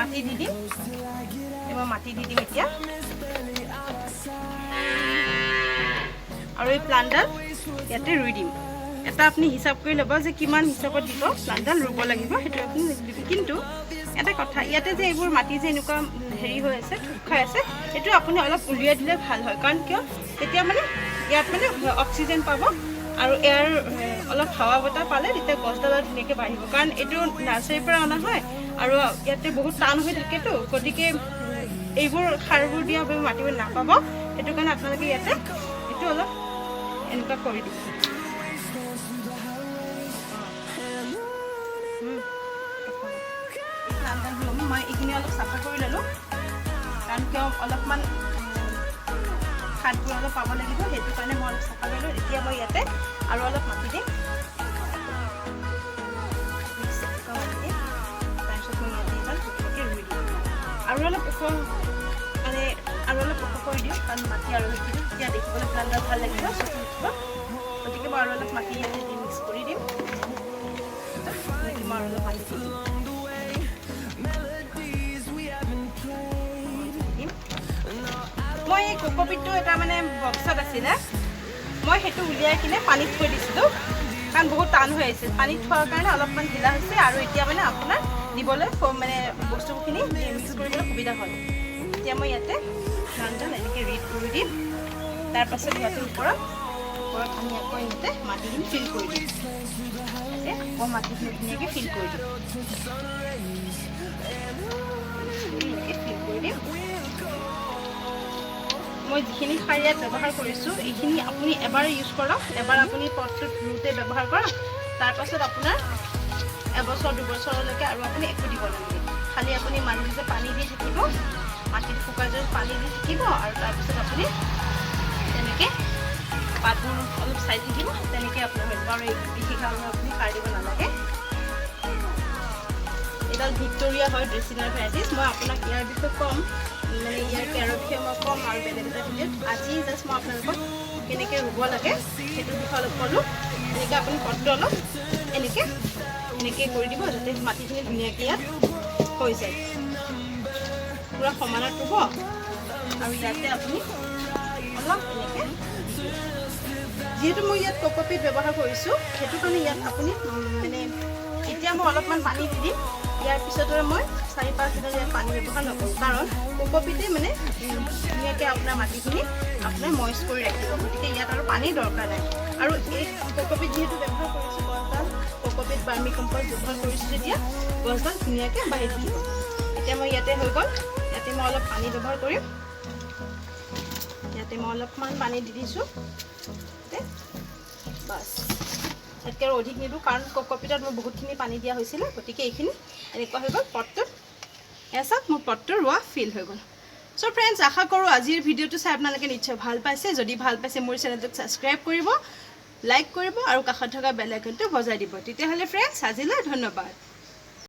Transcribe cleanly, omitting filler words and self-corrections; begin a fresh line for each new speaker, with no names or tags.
মাটি দি দিম এবাৰ মাটি দি দিম এতিয়া আৰু এই প্লান্টডাল ইয়াতে ৰুই দিম এটা আপুনি হিচাপ কৰি ল'ব যে কিমান হিচাপত দিব প্লান্টডাল ৰুব লাগিব সেইটো আপুনি দিব কিন্তু এটা কথা ইয়াতে যে এইবোৰ মাটি যে এনেকুৱা হেৰি হৈ আছে ঠুক খাই আছে এইটো আপুনি অলপ উলিয়াই দিলে ভাল হয় কাৰণ কিয় তেতিয়া মানে ইয়াত মানে অক্সিজেন পাব আৰু এয়াৰ অলপ হাৱা বতাহ পালে তেতিয়া গছডাল ধুনীয়াকৈ বাঢ়িব কাৰণ এইটো নাৰ্চাৰীৰ পৰা অনা হয় আৰু ইয়াতে বহুত টান হৈ থাকেতো গতিকে এইবোৰ সাৰবোৰ দিয়া মাটিবোৰ নাপাব সেইটো কাৰণে আপোনালোকে ইয়াতে এইটো অলপ এনেকুৱা কৰি দিব মই এইখিনি অলপ চাফা কৰি ল'লোঁ কাৰণ কিয় অলপমান খাদ্যবোৰ অলপ পাব লাগিব সেইটো কাৰণে মই অলপ চাফা কৰিলোঁ এতিয়া মই ইয়াতে আৰু অলপ মাটি দিম তাৰপিছত মই ইয়াতে এডাল ধুনীয়াকৈ ৰুই দিম আৰু অলপ ওখ মানে আৰু অলপ ওখ কৰি দিওঁ কাৰণ মাটি আৰু সেইখিনি তেতিয়া দেখিবলৈ প্লান্টডাল ভাল লাগিব চকু উঠিব গতিকে মই আৰু অলপ মাটি ইয়াতে মিক্স কৰি দিম মই আৰু অলপ মাটি দিম মই এই কোকোপিটটো এটা মানে বক্সত আছিলে মই সেইটো উলিয়াই কিনে পানীত থৈ দিছিলোঁ কাৰণ বহুত টান হৈ আছে পানীত থোৱাৰ কাৰণে অলপমান ঢিলা হৈছে আৰু এতিয়া মানে আপোনাৰ দিবলৈ মানে বস্তুখিনি মিক্স কৰিবলৈ সুবিধা হ'ল এতিয়া মই ইয়াতে প্লান্টডাল এনেকৈ ৰুই দিম তাৰপাছত ইয়াতে ওপৰত আমি আকৌ ইয়াতে মাটিখিনি ফিল কৰি দিম আকৌ মাটিখিনি ধুনীয়াকৈ ফিল কৰি দিম ফিল কৰি দিম মই যিখিনি সাৰ ইয়াত ব্যৱহাৰ কৰিছোঁ এইখিনি আপুনি এবাৰ ইউজ কৰক এবাৰ আপুনি পটটোত ৰুওঁতে ব্যৱহাৰ কৰক তাৰপাছত আপোনাৰ এবছৰ দুবছৰলৈকে আৰু আপুনি একো দিব নালাগে খালি আপুনি মাজে মাজে পানী দি থাকিব মাটিত শুকাই যোৱা পানী দি থাকিব আৰু তাৰপিছত আপুনি তেনেকৈ পাতবোৰ অলপ চাই থাকিব তেনেকৈ আপোনাৰ হৈ যাব আৰু বিশেষ আৰু আপুনি সাৰ দিব নালাগে এইডাল ভিক্টৰিয়া হয় ড্ৰেচিনাৰ ভেৰাইটিজ মই আপোনাক ইয়াৰ বিষয়ে ক'ম মানে ইয়াৰ কেয়াৰৰ বিষয়ে মই ক'ম আৰু বেলেগ এটা ভিডিঅ'ত আজি জাষ্ট মই আপোনালোকক কেনেকৈ ৰুব লাগে সেইটো বিষয়ে অলপ ক'লোঁ এনেকৈ আপুনি পটটো অলপ এনেকৈ কৰি দিব যাতে মাটিখিনি ধুনীয়াকৈ ইয়াত হৈ যায় পুৰা সমানত ৰুব আৰু ইয়াতে আপুনি অলপ এনেকৈ যিহেতু মই ইয়াত কোকোপিট ব্যৱহাৰ কৰিছোঁ সেইটো কাৰণে ইয়াত আপুনি মানে এতিয়া মই অলপমান পানী দি দিম ইয়াৰ পিছত আৰু মই 4-5 দিনৰ ইয়াত পানী ব্যৱহাৰ নকৰোঁ কাৰণ কোকোপিটে মানে ধুনীয়াকৈ আপোনাৰ মাটিখিনি আপোনাৰ মইষ্ট কৰি ৰাখিব গতিকে ইয়াত আৰু পানী দৰকাৰ নাই আৰু এই কোকোপিট যিহেতু ব্যৱহাৰ কৰিছোঁ গছডাল কোকোপিট বাৰ্মি কম্পষ্ট ব্যৱহাৰ কৰিছোঁ যেতিয়া গছডাল ধুনীয়াকৈ বাঢ়ি থাকিব এতিয়া মই ইয়াতে হৈ গ'ল ইয়াতে মই অলপ পানী ব্যৱহাৰ কৰিম ইয়াতে মই অলপমান পানী দি দিছোঁ বাছ ইয়াতকৈ আৰু অধিক নিদিওঁ কাৰণ কোকোপিটত মই বহুতখিনি পানী দিয়া হৈছিলে গতিকে এইখিনি এনেকুৱা হৈ গ'ল পটটোত এয়া চাওক মোৰ পটটো ৰোৱা ফিল হৈ গ'ল চ' ফ্ৰেণ্ডছ আশা কৰোঁ আজিৰ ভিডিঅ'টো চাই আপোনালোকে নিশ্চয় ভাল পাইছে যদি ভাল পাইছে মোৰ চেনেলটোক ছাবস্ক্ৰাইব কৰিব লাইক কৰিব আৰু কাষত থকা বেল আইকনটো বজাই দিব তেতিয়াহ'লে ফ্ৰেণ্ডছ আজিলৈ ধন্যবাদ